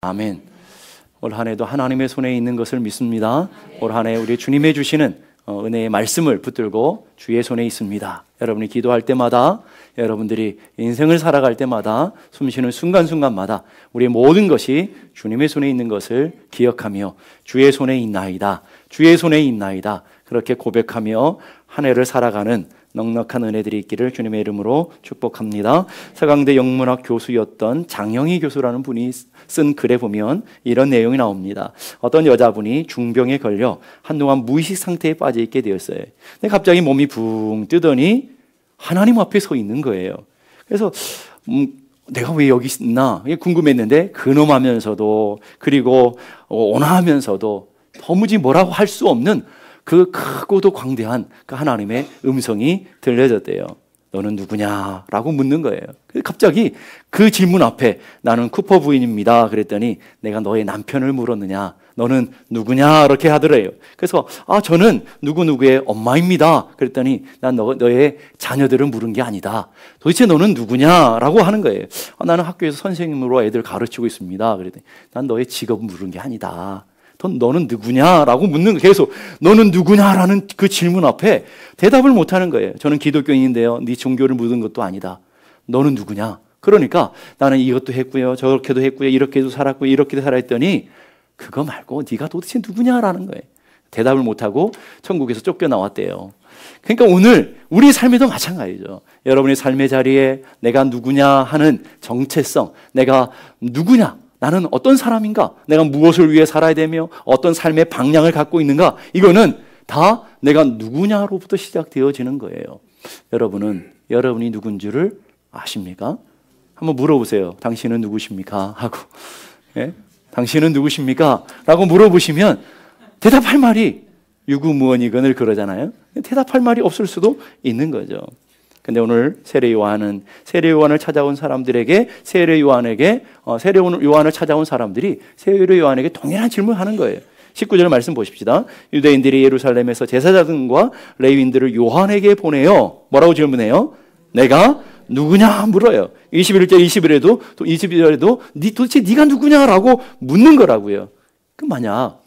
아멘. 올 한 해도 하나님의 손에 있는 것을 믿습니다. 올 한 해 우리 주님의 주시는 은혜의 말씀을 붙들고 주의 손에 있습니다. 여러분이 기도할 때마다, 여러분들이 인생을 살아갈 때마다, 숨쉬는 순간순간마다 우리의 모든 것이 주님의 손에 있는 것을 기억하며 주의 손에 있나이다, 주의 손에 있나이다, 그렇게 고백하며 한 해를 살아가는 넉넉한 은혜들이 있기를 주님의 이름으로 축복합니다. 서강대 영문학 교수였던 장영희 교수라는 분이 쓴 글에 보면 이런 내용이 나옵니다. 어떤 여자분이 중병에 걸려 한동안 무의식 상태에 빠져 있게 되었어요. 근데 갑자기 몸이 붕 뜨더니 하나님 앞에 서 있는 거예요. 그래서 내가 왜 여기 있나 궁금했는데, 근엄하면서도 그리고 온화하면서도 도무지 뭐라고 할 수 없는 그 크고도 광대한 그 하나님의 음성이 들려졌대요. 너는 누구냐라고 묻는 거예요. 갑자기 그 질문 앞에 나는 쿠퍼 부인입니다 그랬더니, 내가 너의 남편을 물었느냐, 너는 누구냐 이렇게 하더래요. 그래서 저는 누구누구의 엄마입니다 그랬더니, 난 너의 자녀들을 물은 게 아니다, 도대체 너는 누구냐라고 하는 거예요. 나는 학교에서 선생님으로 애들 가르치고 있습니다 그랬더니, 난 너의 직업 물은 게 아니다, 너는 누구냐라고 묻는 거예요. 계속 너는 누구냐라는 그 질문 앞에 대답을 못하는 거예요. 저는 기독교인인데요, 네 종교를 묻은 것도 아니다, 너는 누구냐. 그러니까 나는 이것도 했고요, 저렇게도 했고요, 이렇게도 살았고요, 이렇게도 살았더니, 그거 말고 네가 도대체 누구냐라는 거예요. 대답을 못하고 천국에서 쫓겨나왔대요. 그러니까 오늘 우리 삶에도 마찬가지죠. 여러분의 삶의 자리에 내가 누구냐 하는 정체성, 내가 누구냐, 나는 어떤 사람인가, 내가 무엇을 위해 살아야 되며 어떤 삶의 방향을 갖고 있는가, 이거는 다 내가 누구냐로부터 시작되어지는 거예요. 여러분은 여러분이 누군지를 아십니까? 한번 물어보세요. 당신은 누구십니까? 하고, 예? 당신은 누구십니까? 라고 물어보시면 대답할 말이 유구무원이건을 그러잖아요. 대답할 말이 없을 수도 있는 거죠. 근데 오늘 세례 요한을 찾아온 사람들에게, 세례 요한을 찾아온 사람들이 세례 요한에게 동일한 질문을 하는 거예요. 19절 말씀 보십시다. 유대인들이 예루살렘에서 제사장과 레위인들을 요한에게 보내요. 뭐라고 질문해요? 내가 누구냐 물어요. 21절에도 도대체 네가 누구냐라고 묻는 거라고요. 그 만약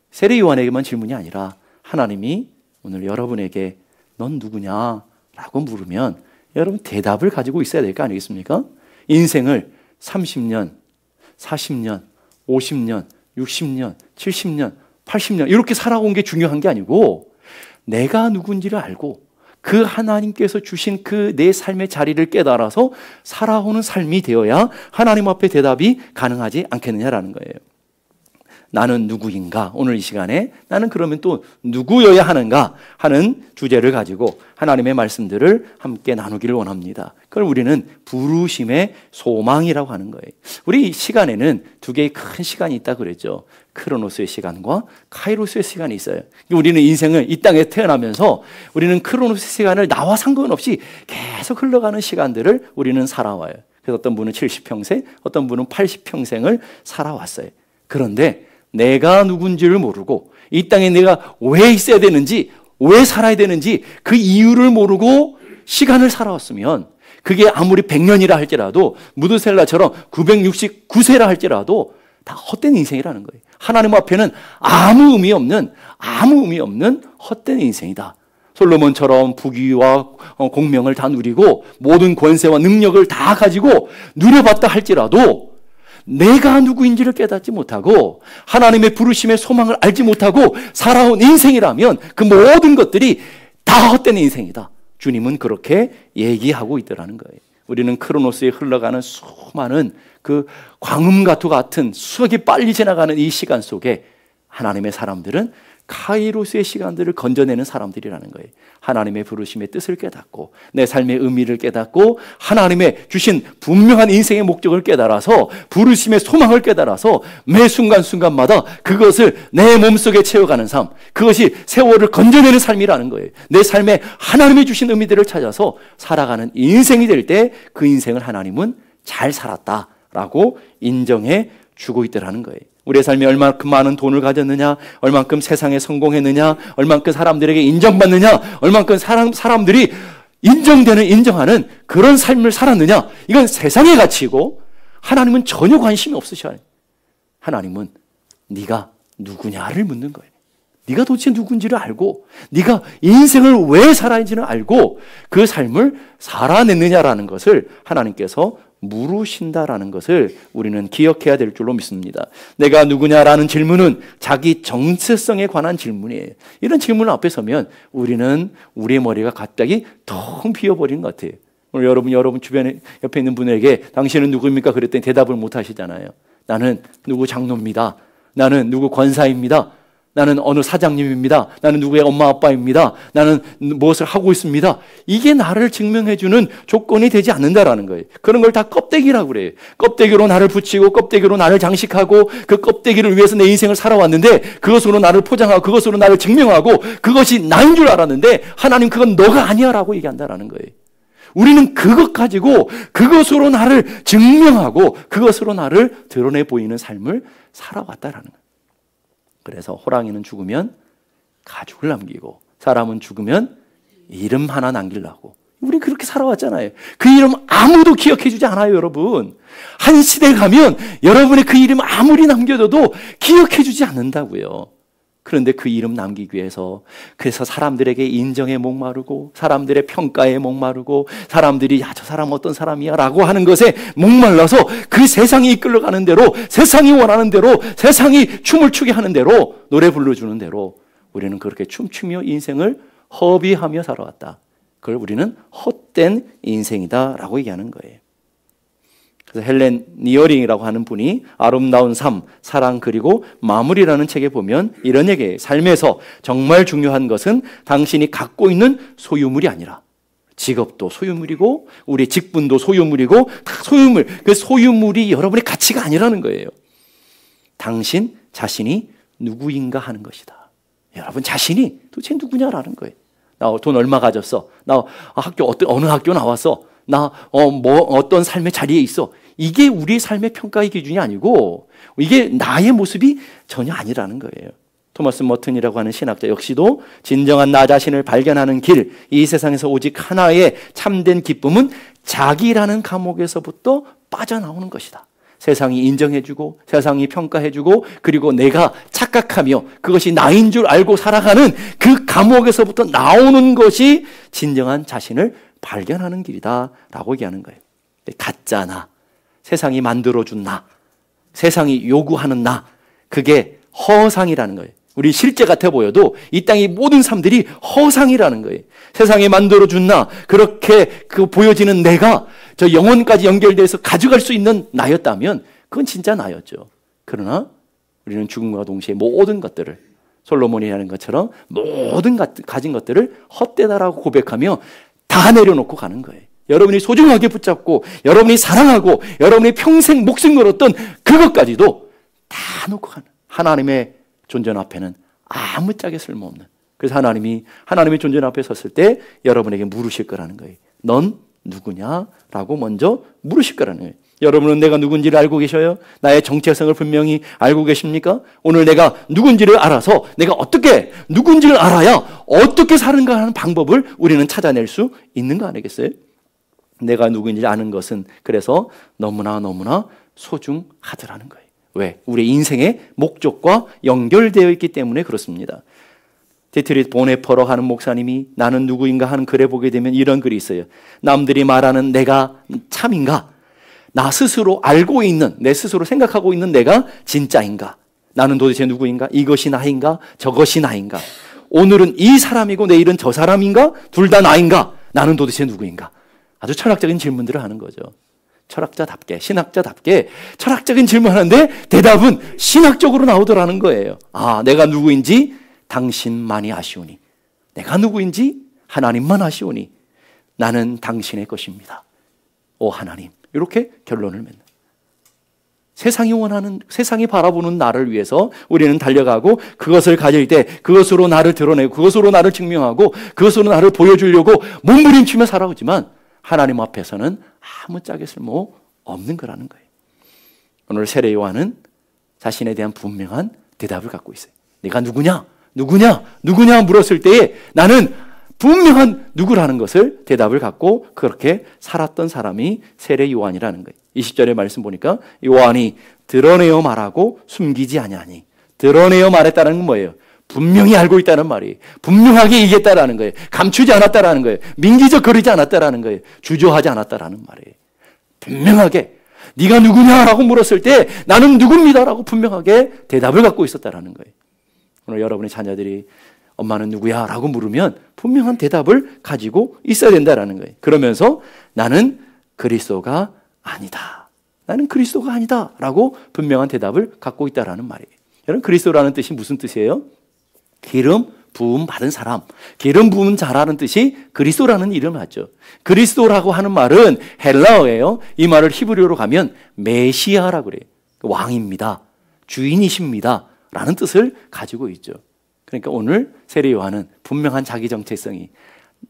세례 요한에게만 질문이 아니라 하나님이 오늘 여러분에게 넌 누구냐라고 물으면 여러분 대답을 가지고 있어야 될 거 아니겠습니까? 인생을 30년, 40년, 50년, 60년, 70년, 80년 이렇게 살아온 게 중요한 게 아니고, 내가 누군지를 알고 그 하나님께서 주신 그 내 삶의 자리를 깨달아서 살아오는 삶이 되어야 하나님 앞에 대답이 가능하지 않겠느냐라는 거예요. 나는 누구인가? 오늘 이 시간에 나는 그러면 또 누구여야 하는가 하는 주제를 가지고 하나님의 말씀들을 함께 나누기를 원합니다. 그걸 우리는 부르심의 소망이라고 하는 거예요. 우리 시간에는 두 개의 큰 시간이 있다고 그랬죠. 크로노스의 시간과 카이로스의 시간이 있어요. 우리는 인생을 이 땅에 태어나면서 우리는 크로노스 시간을 나와 상관없이 계속 흘러가는 시간들을 우리는 살아와요. 그래서 어떤 분은 70평생, 어떤 분은 80평생을 살아왔어요. 그런데 내가 누군지를 모르고 이 땅에 내가 왜 있어야 되는지, 왜 살아야 되는지 그 이유를 모르고 시간을 살아왔으면, 그게 아무리 100년이라 할지라도, 무드셀라처럼 969세라 할지라도 다 헛된 인생이라는 거예요. 하나님 앞에는 아무 의미 없는 헛된 인생이다. 솔로몬처럼 부귀와 공명을 다 누리고 모든 권세와 능력을 다 가지고 누려봤다 할지라도 내가 누구인지를 깨닫지 못하고 하나님의 부르심의 소망을 알지 못하고 살아온 인생이라면 그 모든 것들이 다 헛된 인생이다. 주님은 그렇게 얘기하고 있더라는 거예요. 우리는 크로노스에 흘러가는 수많은 그 광음과 같은 수억이 빨리 지나가는 이 시간 속에 하나님의 사람들은 카이로스의 시간들을 건져내는 사람들이라는 거예요. 하나님의 부르심의 뜻을 깨닫고 내 삶의 의미를 깨닫고 하나님의 주신 분명한 인생의 목적을 깨달아서 부르심의 소망을 깨달아서 매 순간순간마다 그것을 내 몸속에 채워가는 삶, 그것이 세월을 건져내는 삶이라는 거예요. 내 삶에 하나님이 주신 의미들을 찾아서 살아가는 인생이 될 때 그 인생을 하나님은 잘 살았다라고 인정해 주고 있더라는 거예요. 우리의 삶이 얼만큼 많은 돈을 가졌느냐, 얼만큼 세상에 성공했느냐, 얼만큼 사람들에게 인정받느냐, 얼만큼 사람들이 인정하는 그런 삶을 살았느냐, 이건 세상의 가치이고 하나님은 전혀 관심이 없으셔요. 하나님은 네가 누구냐를 묻는 거예요. 네가 도대체 누군지를 알고 네가 인생을 왜 살아야지는 알고 그 삶을 살아냈느냐라는 것을 하나님께서 물으신다라는 것을 우리는 기억해야 될 줄로 믿습니다. 내가 누구냐라는 질문은 자기 정체성에 관한 질문이에요. 이런 질문 앞에 서면 우리는 우리의 머리가 갑자기 텅 비어버리는 것 같아요. 오늘 여러분 주변에 옆에 있는 분에게 당신은 누구입니까? 그랬더니 대답을 못 하시잖아요. 나는 누구 장로입니다. 나는 누구 권사입니다. 나는 어느 사장님입니다. 나는 누구의 엄마 아빠입니다. 나는 무엇을 하고 있습니다. 이게 나를 증명해주는 조건이 되지 않는다라는 거예요. 그런 걸 다 껍데기라고 그래요. 껍데기로 나를 붙이고 껍데기로 나를 장식하고 그 껍데기를 위해서 내 인생을 살아왔는데 그것으로 나를 포장하고 그것으로 나를 증명하고 그것이 나인 줄 알았는데 하나님 그건 너가 아니야 라고 얘기한다라는 거예요. 우리는 그것 가지고 그것으로 나를 증명하고 그것으로 나를 드러내 보이는 삶을 살아왔다라는 거예요. 그래서 호랑이는 죽으면 가죽을 남기고 사람은 죽으면 이름 하나 남기려고. 우리 그렇게 살아왔잖아요. 그 이름 아무도 기억해 주지 않아요, 여러분. 한 시대 가면 여러분의 그 이름 아무리 남겨둬도 기억해 주지 않는다고요. 그런데 그 이름 남기기 위해서 그래서 사람들에게 인정에 목마르고 사람들의 평가에 목마르고 사람들이 야, 저 사람 어떤 사람이야 라고 하는 것에 목말라서 그 세상이 이끌어가는 대로 세상이 원하는 대로 세상이 춤을 추게 하는 대로 노래 불러주는 대로 우리는 그렇게 춤추며 인생을 허비하며 살아왔다. 그걸 우리는 헛된 인생이다 라고 얘기하는 거예요. 그래서 헬렌 니어링이라고 하는 분이 아름다운 삶, 사랑 그리고 마무리라는 책에 보면 이런 얘기예요. 삶에서 정말 중요한 것은 당신이 갖고 있는 소유물이 아니라 직업도 소유물이고 우리 직분도 소유물이고 다 소유물. 그 소유물이 여러분의 가치가 아니라는 거예요. 당신 자신이 누구인가 하는 것이다. 여러분 자신이 도대체 누구냐라는 거예요. 나 돈 얼마 가졌어? 나 학교 어느 학교 나왔어? 나 어떤 삶의 자리에 있어? 이게 우리의 삶의 평가의 기준이 아니고 이게 나의 모습이 전혀 아니라는 거예요. 토마스 머튼이라고 하는 신학자 역시도 진정한 나 자신을 발견하는 길, 이 세상에서 오직 하나의 참된 기쁨은 자기라는 감옥에서부터 빠져나오는 것이다. 세상이 인정해주고 세상이 평가해주고 그리고 내가 착각하며 그것이 나인 줄 알고 살아가는 그 감옥에서부터 나오는 것이 진정한 자신을 발견하는 길이다 라고 얘기하는 거예요. 가짜 나, 세상이 만들어준 나, 세상이 요구하는 나, 그게 허상이라는 거예요. 우리 실제 같아 보여도 이 땅의 모든 삶들이 허상이라는 거예요. 세상이 만들어준 나, 그렇게 그 보여지는 내가 저 영혼까지 연결돼서 가져갈 수 있는 나였다면 그건 진짜 나였죠. 그러나 우리는 죽음과 동시에 모든 것들을 솔로몬이 하는 것처럼 모든 가진 것들을 헛되다라고 고백하며 다 내려놓고 가는 거예요. 여러분이 소중하게 붙잡고 여러분이 사랑하고 여러분이 평생 목숨 걸었던 그것까지도 다 놓고 가는 하나님의 존재 앞에는 아무짝에 쓸모없는. 그래서 하나님의 존재 앞에 섰을 때 여러분에게 물으실 거라는 거예요. 넌 누구냐라고 먼저 물으실 거라는 거예요. 여러분은 내가 누군지를 알고 계셔요? 나의 정체성을 분명히 알고 계십니까? 오늘 내가 누군지를 알아서 내가 어떻게 누군지를 알아야 어떻게 사는가 하는 방법을 우리는 찾아낼 수 있는 거 아니겠어요? 내가 누구인지 아는 것은 그래서 너무나 소중하더라는 거예요. 왜? 우리 인생의 목적과 연결되어 있기 때문에 그렇습니다. 디트리히 보네퍼러 하는 목사님이 나는 누구인가 하는 글에 보게 되면 이런 글이 있어요. 남들이 말하는 내가 참인가? 나 스스로 알고 있는, 내 스스로 생각하고 있는 내가 진짜인가? 나는 도대체 누구인가? 이것이 나인가? 저것이 나인가? 오늘은 이 사람이고 내일은 저 사람인가? 둘 다 나인가? 나는 도대체 누구인가? 아주 철학적인 질문들을 하는 거죠. 철학자답게, 신학자답게 철학적인 질문하는데 대답은 신학적으로 나오더라는 거예요. 아, 내가 누구인지 당신만이 아시오니, 내가 누구인지 하나님만 아시오니 나는 당신의 것입니다. 오 하나님. 이렇게 결론을 맺는. 세상이 바라보는 나를 위해서 우리는 달려가고 그것을 가질 때 그것으로 나를 드러내고 그것으로 나를 증명하고 그것으로 나를 보여주려고 몸부림치며 살아오지만 하나님 앞에서는 아무짝에 쓸모 없는 거라는 거예요. 오늘 세례 요한은 자신에 대한 분명한 대답을 갖고 있어요. 내가 누구냐 물었을 때에 나는 분명한 누구라는 것을 대답을 갖고 그렇게 살았던 사람이 세례 요한이라는 거예요. 20절의 말씀 보니까 요한이 드러내어 말하고 숨기지 아니하니. 드러내어 말했다는 건 뭐예요? 분명히 알고 있다는 말이에요. 분명하게 얘기했다라는 거예요. 감추지 않았다라는 거예요. 민기적 거리지 않았다라는 거예요. 주저하지 않았다라는 말이에요. 분명하게 네가 누구냐라고 물었을 때 나는 누굽니다라고 분명하게 대답을 갖고 있었다라는 거예요. 오늘 여러분의 자녀들이 엄마는 누구야? 라고 물으면 분명한 대답을 가지고 있어야 된다라는 거예요. 그러면서 나는 그리스도가 아니다. 나는 그리스도가 아니다. 라고 분명한 대답을 갖고 있다라는 말이에요. 여러분, 그리스도라는 뜻이 무슨 뜻이에요? 기름 부음 받은 사람. 기름 부은 자라는 뜻이 그리스도라는 이름을 하죠. 그리스도라고 하는 말은 헬라어예요. 이 말을 히브리어로 가면 메시아라고 그래요. 왕입니다. 주인이십니다. 라는 뜻을 가지고 있죠. 그러니까 오늘 세례 요한은 분명한 자기 정체성이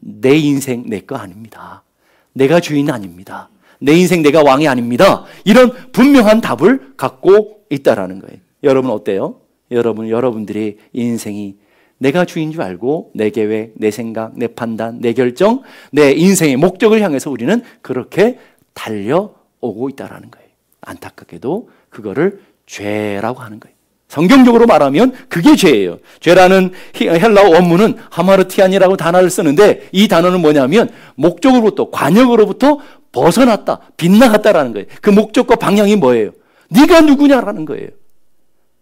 내 인생 내 거 아닙니다. 내가 주인 아닙니다. 내 인생 내가 왕이 아닙니다. 이런 분명한 답을 갖고 있다라는 거예요. 여러분 어때요? 여러분들의 인생이 내가 주인 줄 알고 내 계획, 내 생각, 내 판단, 내 결정, 내 인생의 목적을 향해서 우리는 그렇게 달려오고 있다라는 거예요. 안타깝게도 그거를 죄라고 하는 거예요. 성경적으로 말하면 그게 죄예요. 죄라는 헬라어 원문은 하마르티안이라고 단어를 쓰는데 이 단어는 뭐냐면 목적으로부터, 관역으로부터 벗어났다, 빗나갔다라는 거예요. 그 목적과 방향이 뭐예요? 네가 누구냐라는 거예요.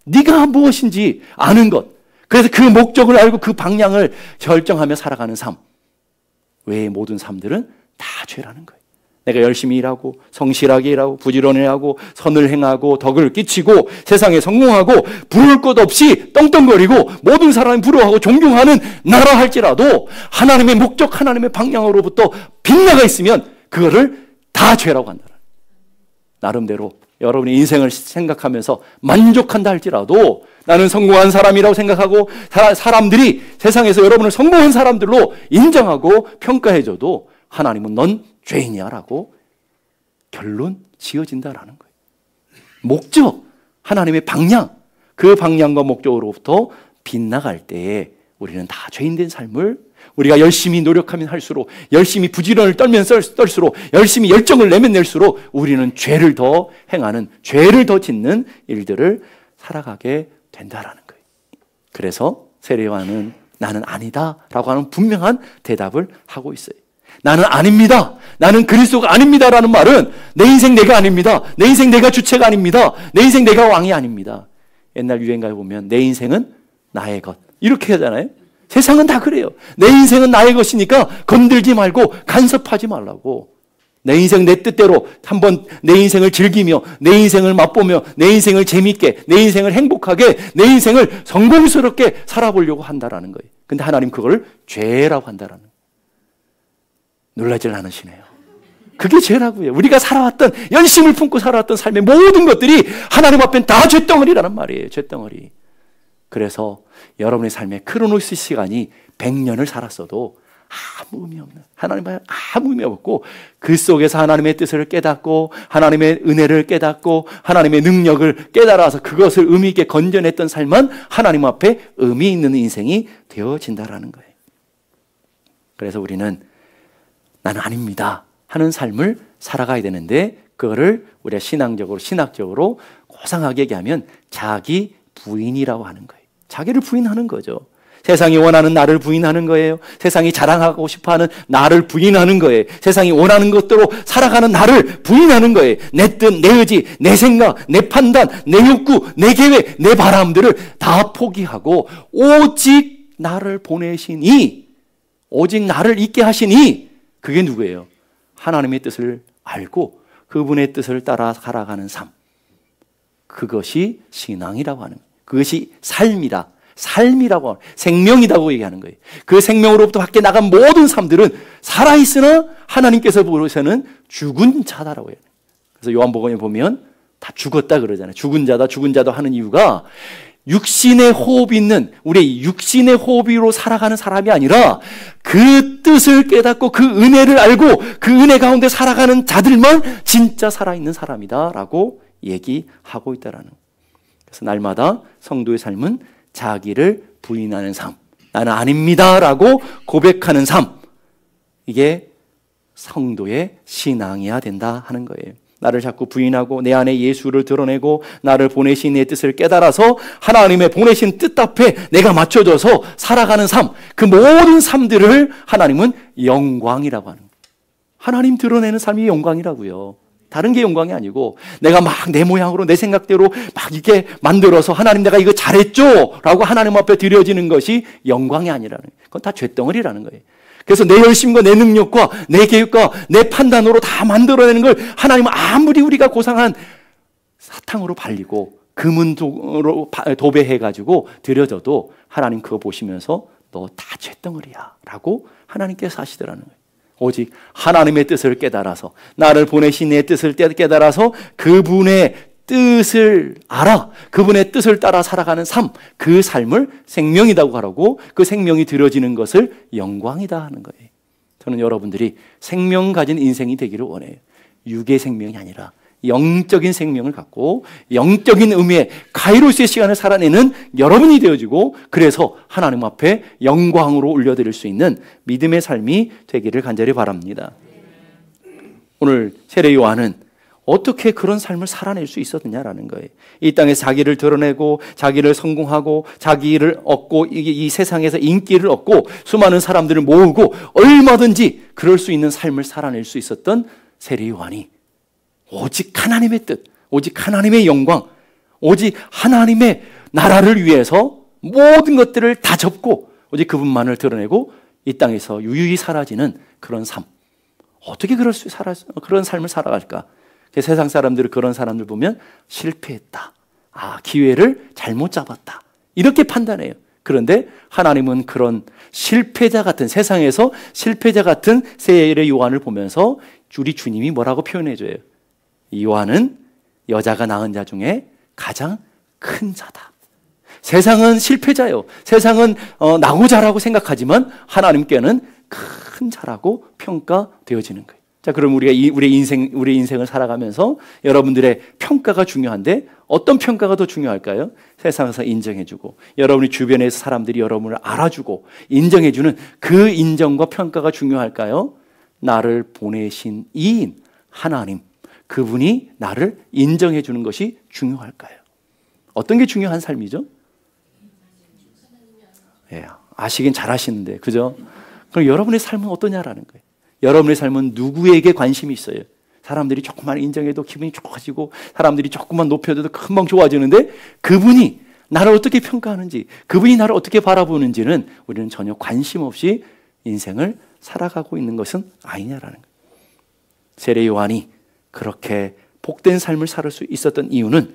네가 무엇인지 아는 것. 그래서 그 목적을 알고 그 방향을 결정하며 살아가는 삶 외의 모든 삶들은 다 죄라는 거예요. 내가 열심히 일하고 성실하게 일하고 부지런히 하고 선을 행하고 덕을 끼치고 세상에 성공하고 부러울 것 없이 떵떵거리고 모든 사람이 부러워하고 존경하는 나라 할지라도 하나님의 목적, 하나님의 방향으로부터 빗나가 있으면 그거를 다 죄라고 한다. 나름대로 여러분의 인생을 생각하면서 만족한다 할지라도 나는 성공한 사람이라고 생각하고 사람들이 세상에서 여러분을 성공한 사람들로 인정하고 평가해줘도 하나님은 넌 죄인이야 라고 결론 지어진다라는 거예요. 목적, 하나님의 방향, 그 방향과 목적으로부터 빗나갈 때에 우리는 다 죄인된 삶을 우리가 열심히 노력하면 할수록 열심히 부지런을 떨면 떨수록 열심히 열정을 내면 낼수록 우리는 죄를 더 행하는 죄를 더 짓는 일들을 살아가게 된다라는 거예요. 그래서 세례 요한은 나는 아니다 라고 하는 분명한 대답을 하고 있어요. 나는 아닙니다. 나는 그리스도가 아닙니다라는 말은 내 인생 내가 아닙니다. 내 인생 내가 주체가 아닙니다. 내 인생 내가 왕이 아닙니다. 옛날 유행가에 보면 내 인생은 나의 것 이렇게 하잖아요. 세상은 다 그래요. 내 인생은 나의 것이니까 건들지 말고 간섭하지 말라고. 내 인생 내 뜻대로 한번 내 인생을 즐기며 내 인생을 맛보며 내 인생을 재밌게 내 인생을 행복하게 내 인생을 성공스럽게 살아보려고 한다라는 거예요. 근데 하나님 그걸 죄라고 한다라는 거예요. 놀라질 않으시네요. 그게 죄라고요. 우리가 살아왔던 열심을 품고 살아왔던 삶의 모든 것들이 하나님 앞엔 다 죄덩어리라는 말이에요. 죄덩어리. 그래서 여러분의 삶의 크로노스 시간이 100년을 살았어도 아무 의미 없는 하나님의 아무 의미 없고 그 속에서 하나님의 뜻을 깨닫고 하나님의 은혜를 깨닫고 하나님의 능력을 깨달아서 그것을 의미 있게 건져냈던 삶은 하나님 앞에 의미 있는 인생이 되어진다라는 거예요. 그래서 우리는 나는 아닙니다 하는 삶을 살아가야 되는데 그거를 우리가 신학적으로 고상하게 얘기하면 자기 부인이라고 하는 거예요. 자기를 부인하는 거죠. 세상이 원하는 나를 부인하는 거예요. 세상이 자랑하고 싶어하는 나를 부인하는 거예요. 세상이 원하는 것대로 살아가는 나를 부인하는 거예요. 내 뜻, 내 의지, 내 생각, 내 판단, 내 욕구, 내 계획, 내 바람들을 다 포기하고 오직 나를 보내시니 오직 나를 있게 하시니 그게 누구예요? 하나님의 뜻을 알고 그분의 뜻을 따라 살아가는 삶. 그것이 신앙이라고 하는 거예요. 그것이 삶이라고 생명이라고 얘기하는 거예요. 그 생명으로부터 밖에 나간 모든 삶들은 살아있으나 하나님께서 보시는 죽은 자다라고 해요. 그래서 요한복음에 보면 다 죽었다 그러잖아요. 죽은 자다 하는 이유가 육신의 호흡이 있는 우리의 육신의 호흡으로 살아가는 사람이 아니라 그 뜻을 깨닫고 그 은혜를 알고 그 은혜 가운데 살아가는 자들만 진짜 살아있는 사람이다라고 얘기하고 있다라는 거예요. 그래서 날마다 성도의 삶은 자기를 부인하는 삶, 나는 아닙니다라고 고백하는 삶, 이게 성도의 신앙이어야 된다 하는 거예요. 나를 자꾸 부인하고 내 안에 예수를 드러내고 나를 보내신 내 뜻을 깨달아서 하나님의 보내신 뜻 앞에 내가 맞춰져서 살아가는 삶, 그 모든 삶들을 하나님은 영광이라고 하는 거예요. 하나님 드러내는 삶이 영광이라고요. 다른 게 영광이 아니고 내가 막 내 모양으로 내 생각대로 막 이렇게 만들어서 하나님 내가 이거 잘했죠? 라고 하나님 앞에 드려지는 것이 영광이 아니라는 거예요. 그건 다 죄덩어리라는 거예요. 그래서 내 열심과 내 능력과 내 계획과 내 판단으로 다 만들어내는 걸 하나님은 아무리 우리가 고상한 사탕으로 발리고 금은으로 도배해가지고 드려져도 하나님 그거 보시면서 너 다 죄덩어리야 라고 하나님께서 하시더라는 거예요. 오직 하나님의 뜻을 깨달아서 나를 보내신 내 뜻을 깨달아서 그분의 뜻을 알아 그분의 뜻을 따라 살아가는 삶, 그 삶을 생명이라고 하라고, 그 생명이 드려지는 것을 영광이다 하는 거예요. 저는 여러분들이 생명 가진 인생이 되기를 원해요. 육의 생명이 아니라 영적인 생명을 갖고 영적인 의미의 카이로스의 시간을 살아내는 여러분이 되어지고, 그래서 하나님 앞에 영광으로 올려드릴 수 있는 믿음의 삶이 되기를 간절히 바랍니다. 오늘 세례 요한은 어떻게 그런 삶을 살아낼 수 있었느냐라는 거예요. 이 땅에서 자기를 드러내고 자기를 성공하고 자기를 얻고 이 세상에서 인기를 얻고 수많은 사람들을 모으고 얼마든지 그럴 수 있는 삶을 살아낼 수 있었던 세례 요한이 오직 하나님의 뜻, 오직 하나님의 영광, 오직 하나님의 나라를 위해서 모든 것들을 다 접고 오직 그분만을 드러내고 이 땅에서 유유히 사라지는 그런 삶. 어떻게 그런 삶을 살아갈까? 세상 사람들은 그런 사람들 보면 실패했다. 기회를 잘못 잡았다. 이렇게 판단해요. 그런데 하나님은 그런 실패자 같은, 세상에서 실패자 같은 세례 요한을 보면서 우리 주님이 뭐라고 표현해줘요? 이 요한은 여자가 낳은 자 중에 가장 큰 자다. 세상은 실패자요. 세상은 낙오자라고 생각하지만 하나님께는 큰 자라고 평가되어지는 거예요. 자, 그럼 우리가 우리 인생을 살아가면서 여러분들의 평가가 중요한데 어떤 평가가 더 중요할까요? 세상에서 인정해주고 여러분의 주변에서 사람들이 여러분을 알아주고 인정해주는 그 인정과 평가가 중요할까요? 나를 보내신 이인 하나님, 그분이 나를 인정해주는 것이 중요할까요? 어떤 게 중요한 삶이죠? 예, 아시긴 잘 아시는데, 그죠? 그럼 여러분의 삶은 어떠냐라는 거예요. 여러분의 삶은 누구에게 관심이 있어요? 사람들이 조금만 인정해도 기분이 좋아지고 사람들이 조금만 높여줘도 금방 좋아지는데 그분이 나를 어떻게 평가하는지, 그분이 나를 어떻게 바라보는지는 우리는 전혀 관심 없이 인생을 살아가고 있는 것은 아니냐라는 거예요. 세례 요한이 그렇게 복된 삶을 살 수 있었던 이유는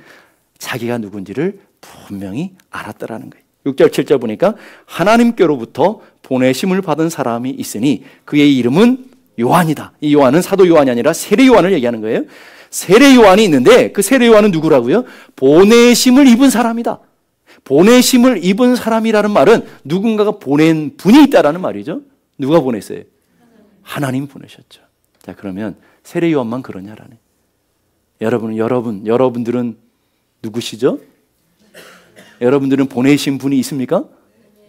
자기가 누군지를 분명히 알았더라는 거예요. 6절 7절 보니까 하나님께로부터 보내심을 받은 사람이 있으니 그의 이름은 요한이다. 이 요한은 사도 요한이 아니라 세례 요한을 얘기하는 거예요. 세례 요한이 있는데 그 세례 요한은 누구라고요? 보내심을 입은 사람이다. 보내심을 입은 사람이라는 말은 누군가가 보낸 분이 있다라는 말이죠. 누가 보냈어요? 하나님이 보내셨죠. 자, 그러면 세례 요한만 그러냐라네. 여러분들은 누구시죠? 여러분들은 보내신 분이 있습니까?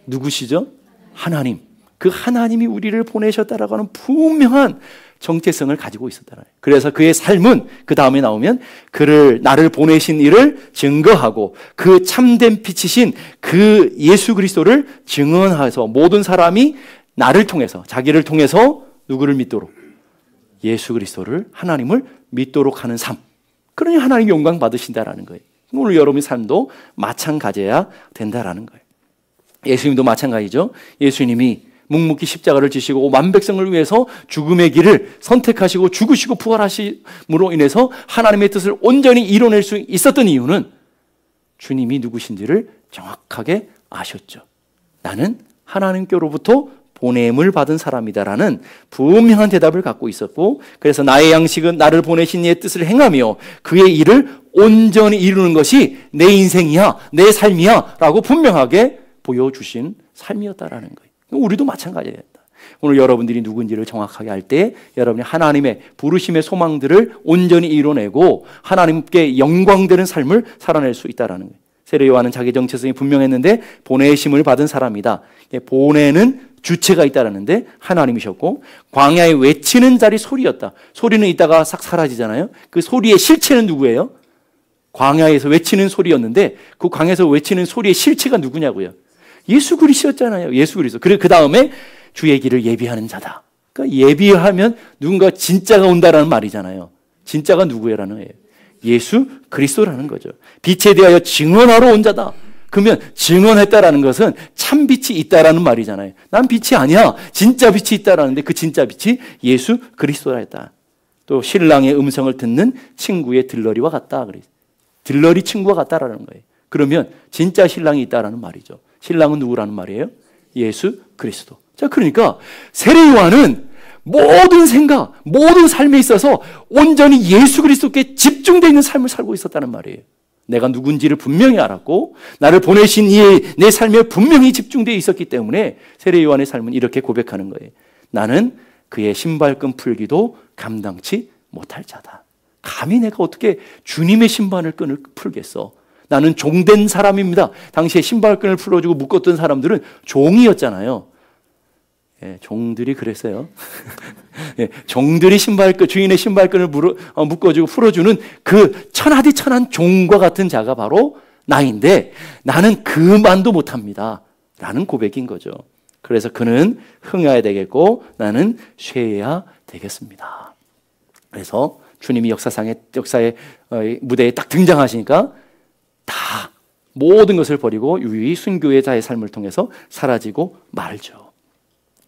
누구시죠? 하나님. 그 하나님이 우리를 보내셨다라고 하는 분명한 정체성을 가지고 있었다라는 거예요. 그래서 그의 삶은 그 다음에 나오면 나를 보내신 이를 증거하고 그 참된 빛이신 그 예수 그리스도를 증언해서 모든 사람이 나를 통해서, 자기를 통해서 누구를 믿도록? 예수 그리스도를, 하나님을 믿도록 하는 삶. 그러니 하나님 영광 받으신다라는 거예요. 오늘 여러분의 삶도 마찬가지여야 된다라는 거예요. 예수님도 마찬가지죠. 예수님이 묵묵히 십자가를 지시고 만백성을 위해서 죽음의 길을 선택하시고 죽으시고 부활하심으로 인해서 하나님의 뜻을 온전히 이뤄낼 수 있었던 이유는 주님이 누구신지를 정확하게 아셨죠. 나는 하나님께로부터 보냄을 받은 사람이다라는 분명한 대답을 갖고 있었고, 그래서 나의 양식은 나를 보내신 이의 뜻을 행하며 그의 일을 온전히 이루는 것이 내 인생이야, 내 삶이야 라고 분명하게 보여주신 삶이었다라는 거예요. 우리도 마찬가지였다. 오늘 여러분들이 누군지를 정확하게 알 때 여러분이 하나님의 부르심의 소망들을 온전히 이뤄내고 하나님께 영광되는 삶을 살아낼 수 있다는 거예요. 세례 요한은 자기 정체성이 분명했는데 보내심을 받은 사람이다. 보내는 주체가 있다라는데 하나님이셨고, 광야에 외치는 자리 소리였다. 소리는 이따가 싹 사라지잖아요. 그 소리의 실체는 누구예요? 광야에서 외치는 소리였는데 그 광야에서 외치는 소리의 실체가 누구냐고요? 예수 그리스도였잖아요. 예수 그리스도. 그리고 그 다음에 주의 길을 예비하는 자다. 그러니까 예비하면 누군가 진짜가 온다라는 말이잖아요. 진짜가 누구예라는 거예요. 예수 그리스도라는 거죠. 빛에 대하여 증언하러 온 자다. 그러면 증언했다라는 것은 참 빛이 있다라는 말이잖아요. 난 빛이 아니야. 진짜 빛이 있다라는데 그 진짜 빛이 예수 그리스도라 했다. 또 신랑의 음성을 듣는 친구의 들러리와 같다. 들러리 친구와 같다라는 거예요. 그러면 진짜 신랑이 있다라는 말이죠. 신랑은 누구라는 말이에요? 예수 그리스도. 자, 그러니까 세례 요한은 모든 생각, 모든 삶에 있어서 온전히 예수 그리스도께 집중되어 있는 삶을 살고 있었다는 말이에요. 내가 누군지를 분명히 알았고 나를 보내신 이의 내 삶에 분명히 집중되어 있었기 때문에 세례 요한의 삶은 이렇게 고백하는 거예요. 나는 그의 신발끈 풀기도 감당치 못할 자다. 감히 내가 어떻게 주님의 신발끈을 풀겠어? 나는 종된 사람입니다. 당시에 신발끈을 풀어주고 묶었던 사람들은 종이었잖아요. 예, 종들이 그랬어요. 예, 종들이 주인의 신발끈을 묶어주고 풀어주는 그 천하디천한 종과 같은 자가 바로 나인데 나는 그만도 못합니다. 라는 고백인 거죠. 그래서 그는 흥해야 되겠고 나는 쇠해야 되겠습니다. 그래서 주님이 역사의 무대에 딱 등장하시니까 다 모든 것을 버리고 유유히 순교의 자의 삶을 통해서 사라지고 말죠.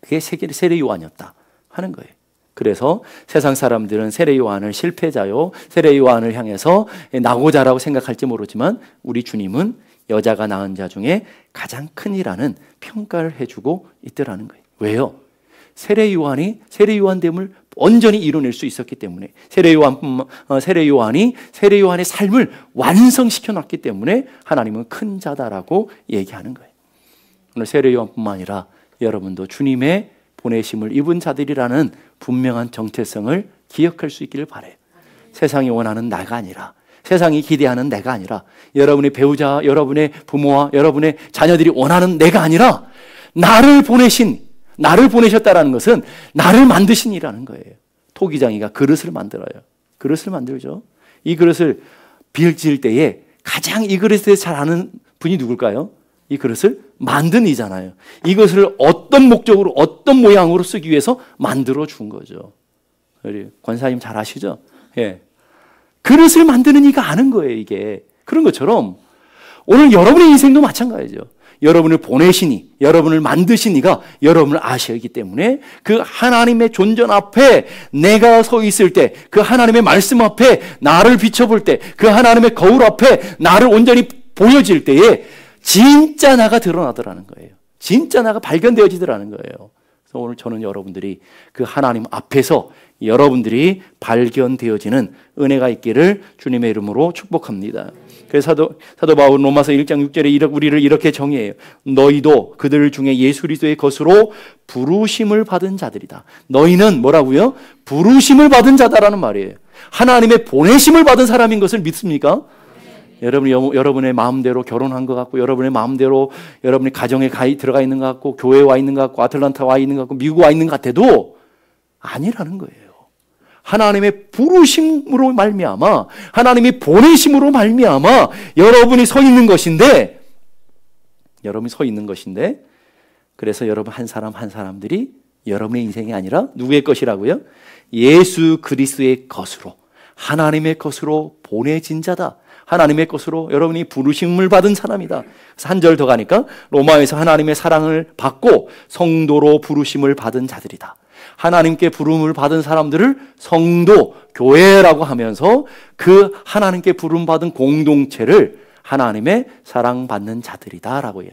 그게 세례 요한이었다 하는 거예요. 그래서 세상 사람들은 세례 요한을 실패자요, 세례 요한을 향해서 낙오자라고 생각할지 모르지만 우리 주님은 여자가 낳은 자 중에 가장 큰이라는 평가를 해주고 있더라는 거예요. 왜요? 세례 요한됨을 온전히 이뤄낼 수 있었기 때문에 세례 요한이 세례 요한의 삶을 완성시켜 놨기 때문에 하나님은 큰 자다라고 얘기하는 거예요. 오늘 세례 요한뿐만 아니라 여러분도 주님의 보내심을 입은 자들이라는 분명한 정체성을 기억할 수 있기를 바라요. 세상이 원하는 나가 아니라, 세상이 기대하는 내가 아니라, 여러분의 배우자, 여러분의 부모와 여러분의 자녀들이 원하는 내가 아니라 나를 보내셨다라는 것은 나를 만드신 이라는 거예요. 토기장이가 그릇을 만들어요. 그릇을 만들죠. 이 그릇을 빌질 때에 가장 이 그릇에 대해서 잘 아는 분이 누굴까요? 이 그릇을 만든 이잖아요. 이것을 어떤 목적으로 어떤 모양으로 쓰기 위해서 만들어 준 거죠. 우리 권사님 잘 아시죠? 예. 그릇을 만드는 이가 아는 거예요, 이게. 그런 것처럼 오늘 여러분의 인생도 마찬가지죠. 여러분을 보내시니, 여러분을 만드신 이가 여러분을 아시기 때문에 그 하나님의 존전 앞에 내가 서 있을 때, 그 하나님의 말씀 앞에 나를 비춰볼 때, 그 하나님의 거울 앞에 나를 온전히 보여질 때에 진짜 나가 드러나더라는 거예요. 진짜 나가 발견되어지더라는 거예요. 그래서 오늘 저는 여러분들이 그 하나님 앞에서 여러분들이 발견되어지는 은혜가 있기를 주님의 이름으로 축복합니다. 그래서 사도 바울은 로마서 1장 6절에 우리를 이렇게 정의해요. 너희도 그들 중에 예수 그리스도의 것으로 부르심을 받은 자들이다. 너희는 뭐라고요? 부르심을 받은 자다라는 말이에요. 하나님의 보내심을 받은 사람인 것을 믿습니까? 여러분의 마음대로 결혼한 것 같고, 여러분의 마음대로 여러분의 가정에 들어가 있는 것 같고, 교회에 와 있는 것 같고, 아틀란타 와 있는 것 같고, 미국 와 있는 것 같아도 아니라는 거예요. 하나님의 부르심으로 말미암아, 하나님이 보내심으로 말미암아 여러분이 서 있는 것인데, 그래서 여러분 한 사람 한 사람들이 여러분의 인생이 아니라 누구의 것이라고요? 예수 그리스도의 것으로, 하나님의 것으로 보내진 자다. 하나님의 것으로 여러분이 부르심을 받은 사람이다. 그래서 한 절 더 가니까 로마에서 하나님의 사랑을 받고 성도로 부르심을 받은 자들이다. 하나님께 부름을 받은 사람들을 성도, 교회라고 하면서 그 하나님께 부름받은 공동체를 하나님의 사랑받는 자들이다라고 해요.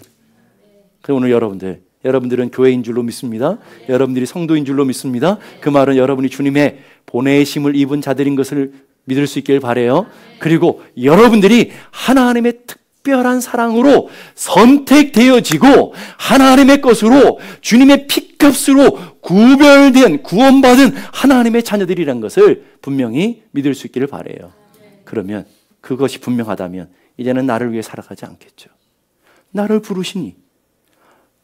그래서 오늘 여러분들은 교회인 줄로 믿습니다. 여러분들이 성도인 줄로 믿습니다. 그 말은 여러분이 주님의 보내심을 입은 자들인 것을 믿을 수 있길 바라요. 그리고 여러분들이 하나님의 특별한 사랑으로 선택되어지고 하나님의 것으로 주님의 피값으로 구별된 구원받은 하나님의 자녀들이라는 것을 분명히 믿을 수 있기를 바라요. 그러면 그것이 분명하다면 이제는 나를 위해 살아가지 않겠죠. 나를 부르시니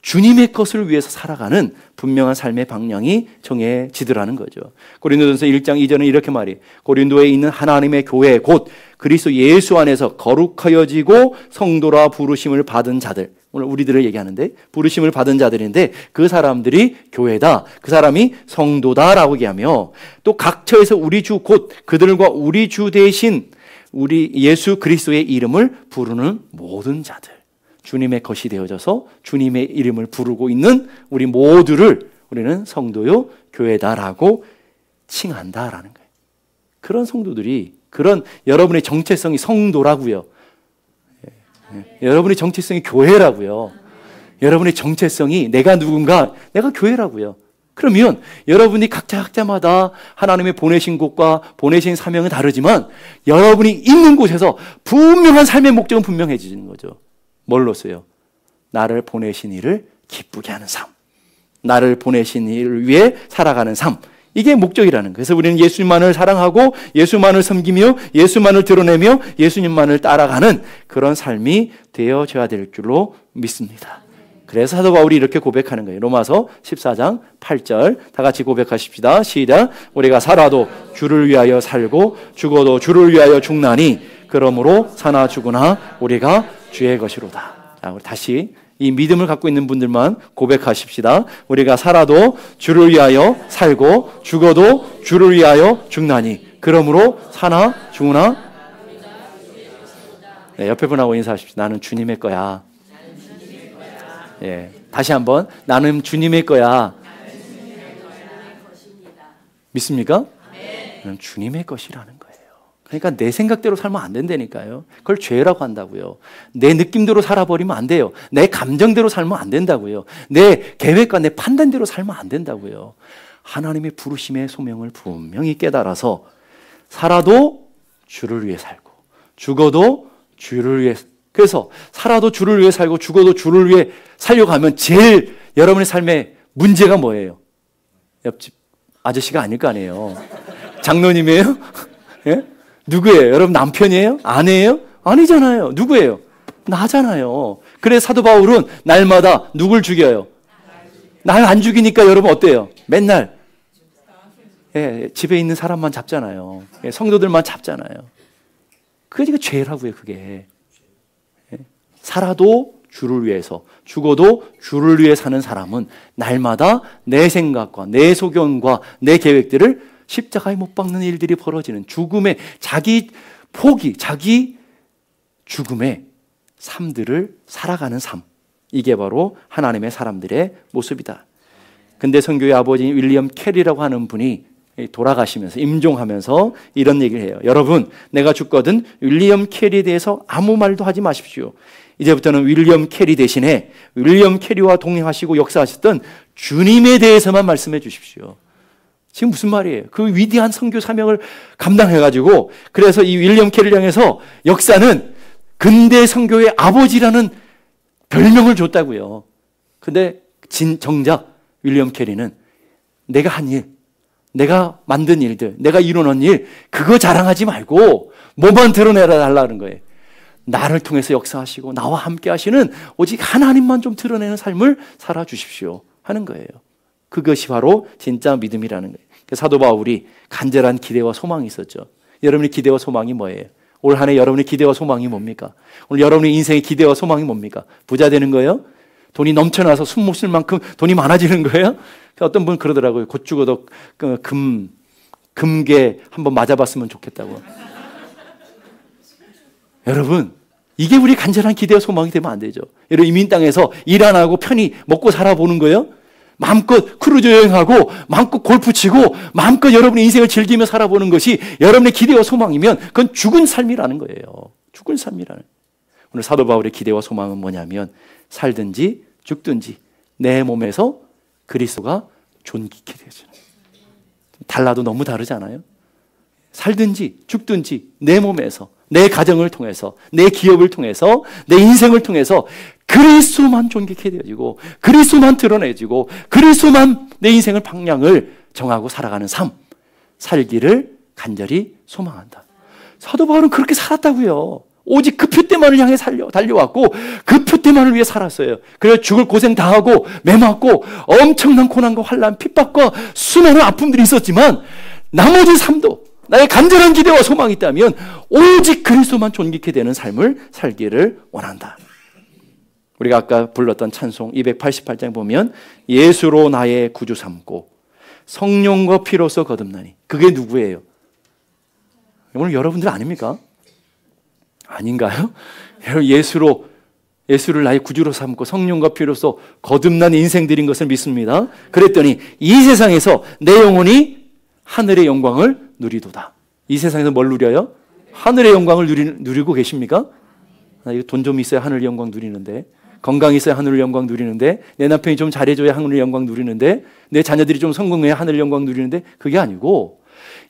주님의 것을 위해서 살아가는 분명한 삶의 방향이 정해지더라는 거죠. 고린도전서 1장 2절은 이렇게 말해. 고린도에 있는 하나님의 교회 곧 그리스도 예수 안에서 거룩하여지고 성도라 부르심을 받은 자들, 오늘 우리들을 얘기하는데 부르심을 받은 자들인데 그 사람들이 교회다, 그 사람이 성도다라고 얘기하며, 또 각처에서 우리 주 곧 그들과 우리 주 대신 우리 예수 그리스도의 이름을 부르는 모든 자들, 주님의 것이 되어져서 주님의 이름을 부르고 있는 우리 모두를 우리는 성도요 교회다라고 칭한다라는 거예요. 그런 성도들이, 그런 여러분의 정체성이 성도라고요. 여러분의 정체성이 교회라고요. 여러분의 정체성이 내가 누군가, 내가 교회라고요. 그러면 여러분이 각자마다 하나님의 보내신 곳과 보내신 사명은 다르지만 여러분이 있는 곳에서 분명한 삶의 목적은 분명해지는 거죠. 뭘로써요? 나를 보내신 이를 기쁘게 하는 삶, 나를 보내신 이를 위해 살아가는 삶, 이게 목적이라는 거예요. 그래서 우리는 예수님만을 사랑하고 예수만을 섬기며 예수만을 드러내며 예수님만을 따라가는 그런 삶이 되어져야 될 줄로 믿습니다. 그래서 사도 바울이 이렇게 고백하는 거예요. 로마서 14장 8절 다 같이 고백하십시다. 시작. 우리가 살아도 주를 위하여 살고 죽어도 주를 위하여 죽나니 그러므로 사나 죽으나 우리가 주의 것이로다. 자, 우리 다시 이 믿음을 갖고 있는 분들만 고백하십시다. 우리가 살아도 주를 위하여 살고 죽어도 주를 위하여 죽나니 그러므로 사나 죽으나. 네, 옆에 분하고 인사하십시오. 나는 주님의 거야. 예, 다시 한번 나는 주님의 거야. 믿습니까? 나는 주님의 것이라는 거예요. 그러니까 내 생각대로 살면 안 된다니까요. 그걸 죄라고 한다고요. 내 느낌대로 살아버리면 안 돼요. 내 감정대로 살면 안 된다고요. 내 계획과 내 판단대로 살면 안 된다고요. 하나님의 부르심의 소명을 분명히 깨달아서 살아도 주를 위해 살고 죽어도 주를 위해, 그래서 살아도 주를 위해 살고 죽어도 주를 위해 살려고 하면 제일 여러분의 삶에 문제가 뭐예요? 옆집 아저씨가 아닐 거 아니에요. 장로님이에요? 예? 누구예요? 여러분 남편이에요? 아내예요? 아니잖아요. 누구예요? 나잖아요. 그래서 사도 바울은 날마다 누굴 죽여요? 날 안 죽이니까 여러분 어때요? 맨날 예, 집에 있는 사람만 잡잖아요. 예, 성도들만 잡잖아요. 그게 죄라고요. 그게. 예, 살아도 주를 위해서 죽어도 주를 위해 사는 사람은 날마다 내 생각과 내 소견과 내 계획들을 십자가에 못 박는 일들이 벌어지는 죽음의 자기 포기, 자기 죽음의 삶들을 살아가는 삶, 이게 바로 하나님의 사람들의 모습이다. 근데 선교의 아버지 윌리엄 캐리라고 하는 분이 돌아가시면서 임종하면서 이런 얘기를 해요. 여러분, 내가 죽거든 윌리엄 캐리에 대해서 아무 말도 하지 마십시오. 이제부터는 윌리엄 캐리 대신에 윌리엄 캐리와 동행하시고 역사하셨던 주님에 대해서만 말씀해 주십시오. 지금 무슨 말이에요? 그 위대한 선교 사명을 감당해가지고, 그래서 이 윌리엄 캐리를 향해서 역사는 근대 선교의 아버지라는 별명을 줬다고요. 근데 정작 윌리엄 캐리는 내가 한 일, 내가 만든 일들, 내가 이뤄놓은 일, 그거 자랑하지 말고 뭐만 드러내라 달라는 거예요. 나를 통해서 역사하시고 나와 함께 하시는 오직 하나님만 좀 드러내는 삶을 살아주십시오 하는 거예요. 그것이 바로 진짜 믿음이라는 거예요. 사도 바울이 간절한 기대와 소망이 있었죠. 여러분의 기대와 소망이 뭐예요? 올 한 해 여러분의 기대와 소망이 뭡니까? 오늘 여러분의 인생의 기대와 소망이 뭡니까? 부자 되는 거예요? 돈이 넘쳐나서 숨 못 쉴 만큼 돈이 많아지는 거예요? 어떤 분 그러더라고요. 곧 죽어도 금괴 한번 맞아봤으면 좋겠다고. 여러분, 이게 우리 간절한 기대와 소망이 되면 안 되죠. 여러분, 이민 땅에서 일 안 하고 편히 먹고 살아보는 거예요? 마음껏 크루즈 여행하고 마음껏 골프 치고 마음껏 여러분의 인생을 즐기며 살아보는 것이 여러분의 기대와 소망이면 그건 죽은 삶이라는 거예요. 죽은 삶이라는. 오늘 사도 바울의 기대와 소망은 뭐냐면 살든지 죽든지 내 몸에서 그리스도가 존귀케 되어지는. 달라도 너무 다르잖아요. 살든지 죽든지 내 몸에서, 내 가정을 통해서, 내 기업을 통해서, 내 인생을 통해서 그리스도만 존귀케 되어지고 그리스도만 드러내지고 그리스도만 내 인생을 방향을 정하고 살아가는 삶, 살기를 간절히 소망한다. 사도 바울은 그렇게 살았다고요. 오직 그 표대만을 향해 달려왔고 그 표대만을 위해 살았어요. 그래서 죽을 고생 다 하고 매 맞고 엄청난 고난과 환난, 핍박과 수많은 아픔들이 있었지만 나머지 삶도 나의 간절한 기대와 소망이 있다면 오직 그리스도만 존귀케 되는 삶을 살기를 원한다. 우리가 아까 불렀던 찬송 288장 보면 예수로 나의 구주 삼고 성령과 피로써 거듭나니, 그게 누구예요? 오늘 여러분들 아닙니까? 아닌가요? 예수를 나의 구주로 삼고 성령과 피로써 거듭난 인생들인 것을 믿습니다. 그랬더니 이 세상에서 내 영혼이 하늘의 영광을 누리도다. 이 세상에서 뭘 누려요? 하늘의 영광을 누리고 계십니까? 돈 좀 있어야 하늘 영광 누리는데, 건강이 있어야 하늘 영광 누리는데, 내 남편이 좀 잘해줘야 하늘 영광 누리는데, 내 자녀들이 좀 성공해야 하늘 영광 누리는데, 그게 아니고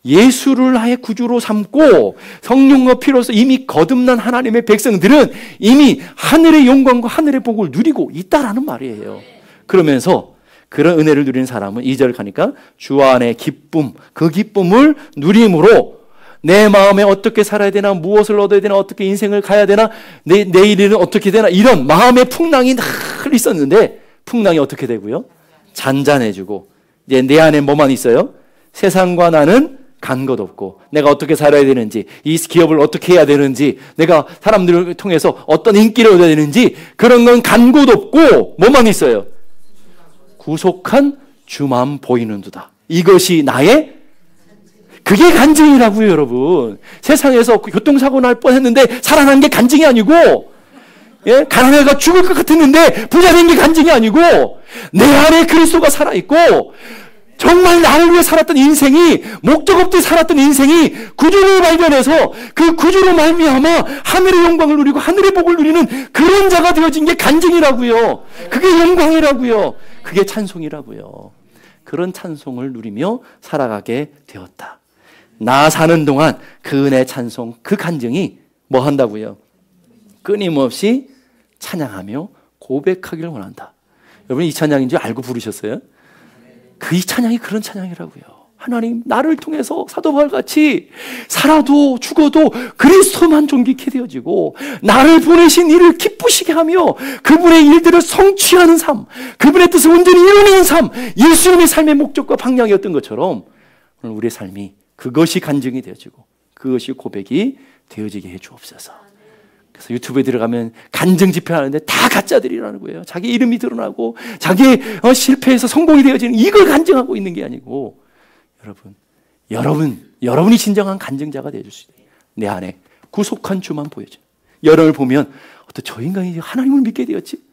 예수를 나의 구주로 삼고 성령과 피로써 이미 거듭난 하나님의 백성들은 이미 하늘의 영광과 하늘의 복을 누리고 있다라는 말이에요. 그러면서 그런 은혜를 누리는 사람은 2절 가니까 주 안의 기쁨, 그 기쁨을 누림으로 내 마음에 어떻게 살아야 되나, 무엇을 얻어야 되나, 어떻게 인생을 가야 되나, 내일은 어떻게 되나, 이런 마음의 풍랑이 늘 있었는데 풍랑이 어떻게 되고요? 잔잔해지고 이제 내 안에 뭐만 있어요? 세상과 나는 간 것 없고, 내가 어떻게 살아야 되는지, 이 기업을 어떻게 해야 되는지, 내가 사람들을 통해서 어떤 인기를 얻어야 되는지, 그런 건 간 곳 없고 뭐만 있어요? 구속한 주만 보이는 두다. 이것이 나의, 그게 간증이라고요, 여러분. 세상에서 교통사고 날 뻔했는데 살아난 게 간증이 아니고, 예? 가난해가 죽을 것 같았는데 부자 된 게 간증이 아니고, 내 안에 그리스도가 살아있고 정말 나를 위해 살았던 인생이, 목적 없이 살았던 인생이 구주를 발견해서 그 구주로 말미암아 하늘의 영광을 누리고 하늘의 복을 누리는 그런 자가 되어진 게 간증이라고요. 그게 영광이라고요. 그게 찬송이라고요. 그런 찬송을 누리며 살아가게 되었다. 나 사는 동안 그 은혜 찬송, 그 간증이 뭐 한다고요? 끊임없이 찬양하며 고백하기를 원한다. 여러분, 이 찬양인지 알고 부르셨어요? 이 찬양이 그런 찬양이라고요. 하나님, 나를 통해서 사도 바울같이 살아도 죽어도 그리스도만 존귀케 되어지고 나를 보내신 이를 기쁘시게 하며 그분의 일들을 성취하는 삶, 그분의 뜻을 온전히 이루는 삶, 예수님의 삶의 목적과 방향이었던 것처럼 오늘 우리의 삶이 그것이 간증이 되어지고 그것이 고백이 되어지게 해 주옵소서. 그래서 유튜브에 들어가면 간증 집회하는데 다 가짜들이라는 거예요. 자기 이름이 드러나고 자기 실패해서 성공이 되어지는 이걸 간증하고 있는 게 아니고, 여러분이 진정한 간증자가 되어줄 수 있어요. 내 안에 구속한 주만 보여줘요. 여러분을 보면 어떻게 저 인간이 하나님을 믿게 되었지?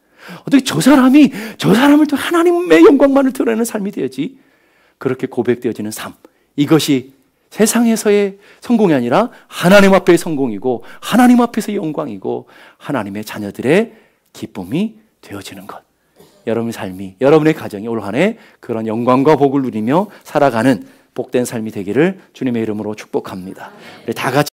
어떻게 저 사람을 또 하나님의 영광만을 드러내는 삶이 되었지? 그렇게 고백되어지는 삶, 이것이 세상에서의 성공이 아니라 하나님 앞의 성공이고 하나님 앞에서의 영광이고 하나님의 자녀들의 기쁨이 되어지는 것. 여러분의 삶이, 여러분의 가정이 올 한 해 그런 영광과 복을 누리며 살아가는 복된 삶이 되기를 주님의 이름으로 축복합니다. 우리 다 같이